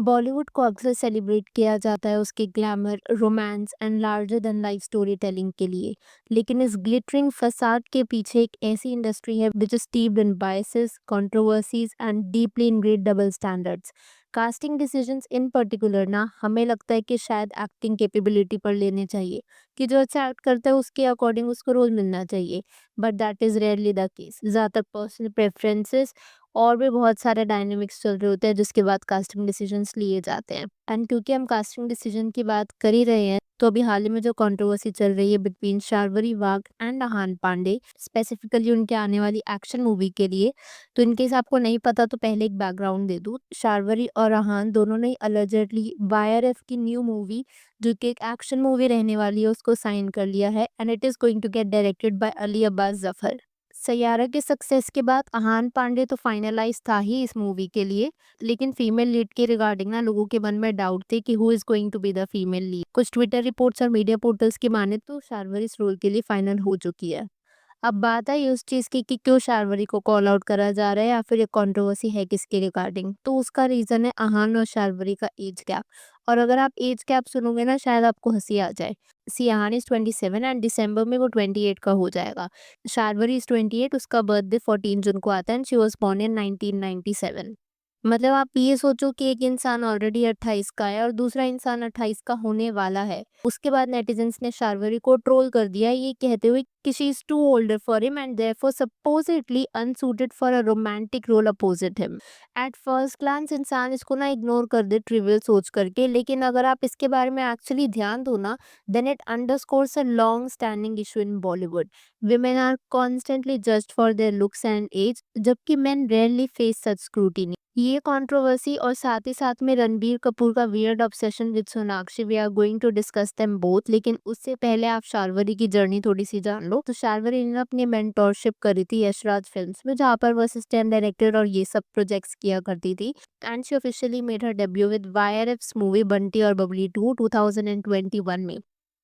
बॉलीवुड को अक्सर सेलिब्रेट किया जाता है उसके glamour, romance and larger than life story telling के लिए। लेकिन इस ग्लिटरिंग फसाद के पीछे एक ऐसी इंडस्ट्री है which is steeped in biases, controversies and deeply ingrained double standards. Casting decisions in particular ना हमें लगता है कि शायद एक्टिंग कैपेबिलिटी पर लेने चाहिए, कि जो अच्छा एक्ट करता है उसके अकॉर्डिंग उसको रोल मिलना चाहिए। But that is rarely the case. ज़्यादातर पर्सनल प्रेफरेंसेस और भी बहुत सारे डायनामिक्स चल रहे होते हैं जिसके बाद कास्टिंग डिसीजंस लिए जाते हैं। एंड क्योंकि हम कास्टिंग डिसीजन की बात कर ही रहे हैं, तो अभी हाल ही में जो कंट्रोवर्सी चल रही है between Sharvari Wagh and Ahaan Panday, specifically उनके आने वाली एक्शन मूवी के लिए, तो इनकेस आपको नहीं पता तो पहले एक बैकग्राउंड दे दूँ। शार्वरी और अहान दोनों ने अलेजेडली वाईआरएफ की न्यू मूवी, जो कि एक एक्शन मूवी रहने वाली है, उसको साइन कर लिया है and it is going to get directed by Ali Abbas Zafar. Saiyaara के सक्सेस के बाद अहान पांडे तो फाइनलाइज था ही इस मूवी के लिए, लेकिन फीमेल लीड के रिगार्डिंग ना लोगों के मन में डाउट थे कि who is going to be the female lead. कुछ ट्विटर रिपोर्ट्स और मीडिया पोर्टल्स की माने तो शार्वरी इस रोल के लिए फाइनल हो चुकी है। अब बात आई उस चीज़ की कि क्यों शार्वरी को कॉल आउट करा जा रहा है या फिर ये कंट्रोवर्सी है किसके रिगार्डिंग, तो उसका रीज़न है अहान और शार्वरी का एज गैप। और अगर आप एज गैप सुनोगे ना शायद आपको हंसी आ जाए। सी अहान इज़ 27 एंड दिसंबर में वो 28 का हो जाएगा। शार्वरी इज़ 28, उसका बर्थडे 14 जून को आता है and she was born in 1997। मतलब आप ये सोचो कि एक इंसान ऑलरेडी 28 का है और दूसरा इंसान 28 का होने वाला है। उसके बाद नेटिजन्स ने शार्वरी को ट्रोल कर दिया ये कहते हुए कि she is too older for him and therefore supposedly unsuited for a romantic role opposite him. At first glance इंसान इसको ना इग्नोर कर दे ट्रिवियल सोच करके, लेकिन अगर आप इसके बारे में एक्चुअली ध्यान दो ना, then it underscores a long standing issue in Bollywood. Women are constantly judged for their looks and age, जबकि men rarely face such scrutiny. ये कंट्रोवर्सी और साथ ही साथ में रणबीर कपूर का weird obsession with Sonakshi, we are going to discuss them both. लेकिन उससे पहले आप शार्वरी की जर्नी थोड़ी सी जान लो। तो शार्वरी ने अपनी मेंटोरशिप करी थी यशराज फिल्म्स में, जहाँ पर वो असिस्टेंट डायरेक्टर और ये सब प्रोजेक्ट्स किया करती थी। And she officially made her debut with YRF's movie Bunty Aur Babli 2 2021 में।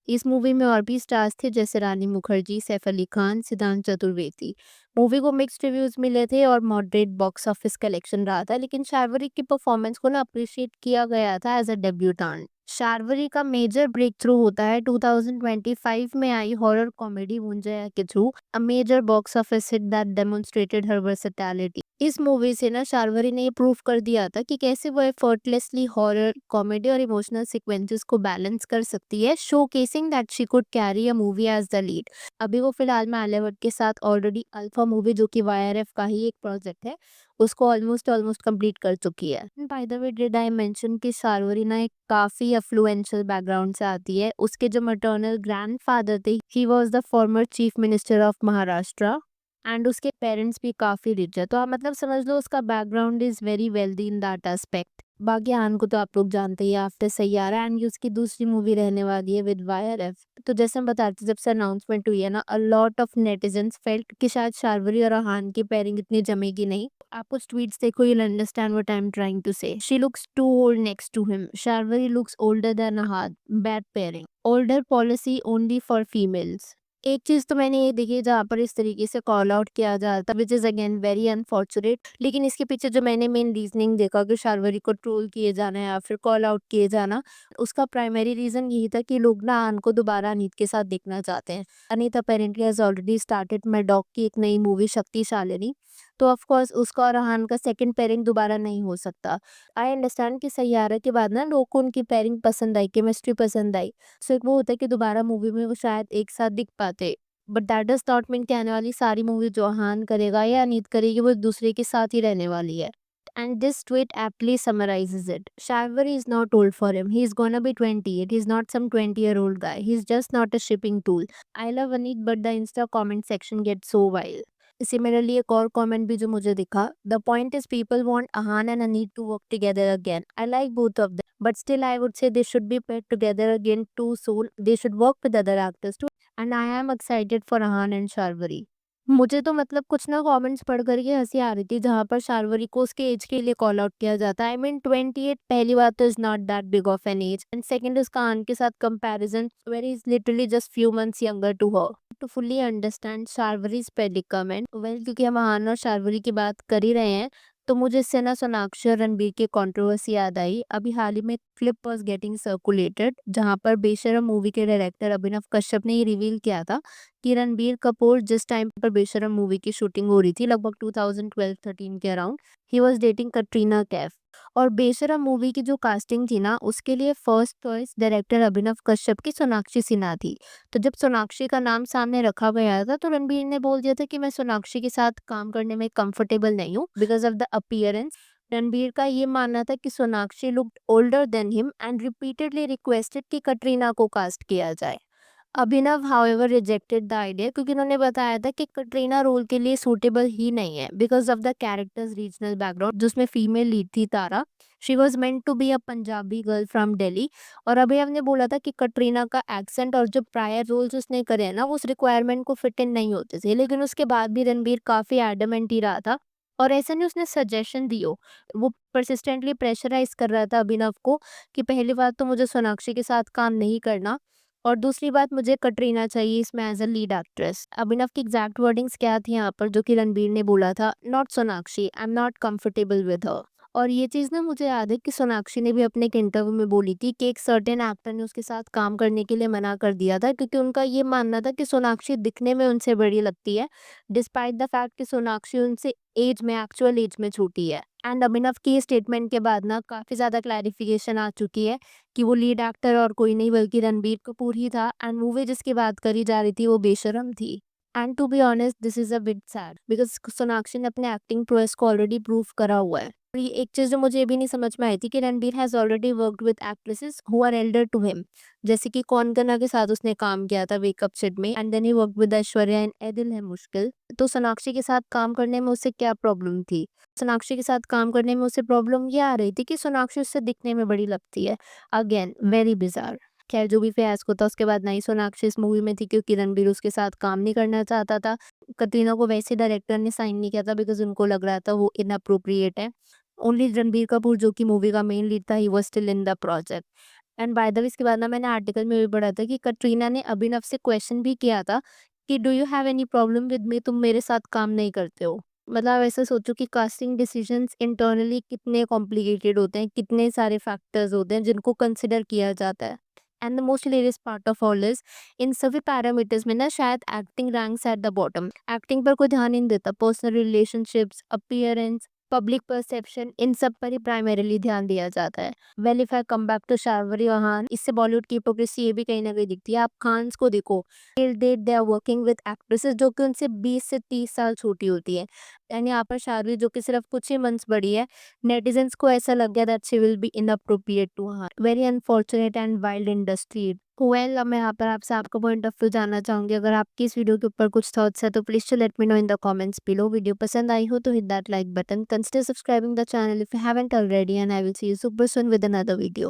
इस मूवी में और भी स्टार्स थे जैसे रानी मुखर्जी, सैफ अली खान, सिद्धांत चतुर्वेदी। मूवी को मिक्स्ड रिव्यूज मिले थे और मॉडरेट बॉक्स ऑफिस कलेक्शन रहा था, लेकिन शार्वरी की परफॉर्मेंस को ना अप्रिशिएट किया गया था एज अ डेब्यूटांट। शार्वरी का मेजर ब्रेक थ्रू होता है 2025 में आई हॉरर कॉमेडी मुंजया के through, a major box office hit that demonstrated her versatility. इस मूवी से ना शार्वरी ने ये प्रूव कर दिया था कि कैसे वो एफर्टलेसली हॉरर, कॉमेडी और इमोशनल सीक्वेंसेस को बैलेंस कर सकती है, showcasing that she could carry a movie as the lead. अभी वो फिलहाल में आलिया भट्ट के साथ ऑलरेडी अल्फा मूवी, जो कि वाईआरएफ का ही एक प्रोजेक्ट है, उसको ऑलमोस्ट कंप्लीट कर चुकी है। By the way did I mention कि शार्वरी ना एक काफी अफ्लुएंशियल बैकग्राउंड से आती है। उसके जो मैटरनल ग्रैंडफादर थे, he was the former chief minister of Maharashtra and उसके पेरेंट्स भी काफ़ी रिच है। तो आप मतलब समझ लो उसका background is very wealthy in that aspect. बाकी आन को तो आप लोग जानते ही हैं, आफ्टर सैयारा एंड ये उसकी दूसरी मूवी रहने वाली है विद वाईआरएफ। तो जैसे हम बताते थे, जब से अनाउंसमेंट हुई है ना, a lot of netizens felt कि शायद शार्वरी और अहान की पेयरिंग इतनी जमेगी नहीं। आप कुछ ट्वीट्स देखो, you will understand what I am trying to say. She looks too old next to him, Sharvari looks older than Ahaan, bad pairing, older policy only for females. एक चीज़ तो मैंने ये देखी है जहाँ पर इस तरीके से कॉल आउट किया जाता है, which is again very unfortunate. लेकिन इसके पीछे जो मैंने मेन रीजनिंग देखा कि शार्वरी को ट्रोल किए जाना या फिर कॉल आउट किए जाना, उसका प्राइमरी रीज़न यही था कि लोग ना अन को दोबारा अनीत के साथ देखना चाहते हैं। Aneet apparently has already started Maddock की एक नई मूवी शक्तिशालिनी, तो ऑफ कोर्स उसका और अहान का सेकंड पेयरिंग दोबारा नहीं हो सकता। आई अंडरस्टैंड कि सैयारा के बाद ना लोगों को उनकी पेयरिंग पसंद आई, केमिस्ट्री पसंद आई। सो एक वो होता है कि दोबारा मूवी में वो शायद एक साथ दिख पाते। But that does not mean कि आने वाली सारी मूवी जो अहान करेगा या अनीत करेगी वो एक दूसरे के साथ ही रहने वाली है। And this tweet aptly summarizes it. Shiveri is not old for him. He's gonna be 28. He's not some 20-year-old guy. He's just not a shipping tool. I love Aneet, but the Insta comment section gets so wild. Similarly, एक और comment भी जो मुझे दिखा, the point is people want Ahan and Aneet to work together again. I like both of them, but still I would say they should be paired together again too soon. They should work with other actors too. And I am excited for Ahan and Sharvari. मुझे तो मतलब कुछ ना comments पढ़ कर के हँसी आ रही थी जहाँ पर शार्वरी को उसके एज के लिए कॉल आउट किया जाता है। आई मीन 28 पहली बात तो is not that big of an age and second उसका आन के साथ comparison where is literally just few months younger to her. To fully understand Sharvari's predicament, well क्योंकि हम आन और शार्वरी की बात कर ही रहे हैं, तो मुझे इससे ना सोनाक्षी और रणबीर की कंट्रोवर्सी याद आई। अभी हाल ही में क्लिप वाज गेटिंग सर्कुलेटेड जहां पर बेशरम मूवी के डायरेक्टर अभिनव कश्यप ने ये रिवील किया था कि रणबीर कपूर जिस टाइम पर बेशरम मूवी की शूटिंग हो रही थी, लगभग 2012-13 के around, he was dating Katrina Kaif. और बेशरम मूवी की जो कास्टिंग थी ना, उसके लिए फर्स्ट चॉइस डायरेक्टर अभिनव कश्यप की सोनाक्षी सिन्हा थी। तो जब सोनाक्षी का नाम सामने रखा गया था तो रणबीर ने बोल दिया था कि मैं सोनाक्षी के साथ काम करने में कंफर्टेबल नहीं हूँ because of the appearance. Ranbir का ये मानना था कि Sonakshi looked older than him and repeatedly requested कि कटरीना को कास्ट किया जाए। अभिनव हाउएवर रिजेक्टेड द आइडिया क्योंकि उन्होंने बताया था कि कटरीना रोल के लिए सूटेबल ही नहीं है because of the characters regional background, जिसमें फीमेल लीड थी Tara. She was meant to be a Punjabi girl from Delhi. और अभिनव ने बोला था कि कटरीना का एक्सेंट और जो प्रायर रोल्स उसने करे हैं ना, वो उस रिक्वायरमेंट को फिट इन नहीं होते थे। लेकिन उसके बाद भी रणबीर काफी एडमेंट ही रहा था। और ऐसा नहीं उसने सजेशन दी हो, वो परसिस्टेंटली प्रेशराइज कर रहा था अभिनव को कि पहली बात तो मुझे सोनाक्षी के साथ काम नहीं करना, और दूसरी बात मुझे कटरीना चाहिए इसमें एज अ लीड एक्ट्रेस। अभिनव की एग्जैक्ट वर्डिंग्स क्या थी यहाँ पर जो कि रणबीर ने बोला था, not Sonakshi, I am not comfortable with her. और ये चीज़ ना मुझे याद है कि सोनाक्षी ने भी अपने एक इंटरव्यू में बोली थी कि एक सर्टेन एक्टर ने उसके साथ काम करने के लिए मना कर दिया था क्योंकि उनका ये मानना था कि सोनाक्षी दिखने में उनसे बड़ी लगती है, डिस्पाइट द फैक्ट कि सोनाक्षी उनसे एज में, एक्चुअल एज में छोटी है। एंड अभिनव की स्टेटमेंट के बाद ना काफ़ी ज़्यादा क्लैरिफिकेशन आ चुकी है कि वो लीड एक्टर और कोई नहीं बल्कि रणबीर कपूर ही था एंड मूवी जिसकी बात करी जा रही थी वो बेशरम थी। And to be honest this is a bit sad because Sonakshi ने अपने एक्टिंग प्रोएस को ऑलरेडी प्रूव करा हुआ है। और ये एक चीज़ जो मुझे ये भी नहीं समझ में आई थी कि Ranbir has already worked with actresses who are elder to him, जैसे कि कौनकना के साथ उसने काम किया था वेकअप शिट में, and then he work with Aishwarya in Ae Dil Hai मुश्किल। तो सोनाक्षी के साथ काम करने में उसे क्या प्रॉब्लम थी? सोनाक्षी के साथ काम करने में उसे प्रॉब्लम ये आ रही थी कि सोनाक्षी उससे दिखने में बड़ी लगती है। Again very bizarre. खैर जो भी फियास्को था उसके बाद ना ही सोनाक्षी इस मूवी में थी क्योंकि रणबीर उसके साथ काम नहीं करना चाहता था। कतरीना को वैसे डायरेक्टर ने साइन नहीं किया था बिकॉज उनको लग रहा था वो इनअप्रोप्रिएट है। ओनली रणबीर कपूर जो कि मूवी का मेन लीड था, he was still in the project. And by the way इसके बाद ना मैंने आर्टिकल में भी पढ़ा था कि कटरीना ने अभिनव से क्वेश्चन भी किया था कि do you have any problem with me, तुम मेरे साथ काम नहीं करते हो। मतलब ऐसा सोचो कि कास्टिंग डिसीजंस इंटरनली कितने कॉम्प्लिकेटेड होते हैं, कितने सारे फैक्टर्स होते हैं जिनको कंसिडर किया जाता है। And the most hilarious part of all is in सभी पैरामीटर्स में ना शायद acting ranks at the bottom. Acting पर कोई ध्यान ही नहीं देता, personal relationships, appearance, public perception, इन सब पर ही प्राइमरीली ध्यान दिया जाता है। Well if I come back to Shahrukh Khan, इससे बॉलीवुड की हिपोक्रेसी ये भी कहीं ना कहीं दिखती है। आप खान्स को देखो, till date they are working with actresses जो कि उनसे 20 से 30 साल छोटी होती है। एंड यहाँ पर शाहरुख जो कि सिर्फ कुछ ही मंथ्स बड़ी है, नेटिजन्स को ऐसा लग गया that she will be inappropriate to her. Very unfortunate and wild industry. Well अब मैं यहाँ पर आपसे आपका पॉइंट ऑफ व्यू जानना चाहूंगी। अगर आपकी इस वीडियो के ऊपर कुछ थॉट्स है तो please to let me know in the comments below. Video पसंद आई हो तो hit that like button, consider subscribing the channel if you haven't already, and I will see you super soon with another video.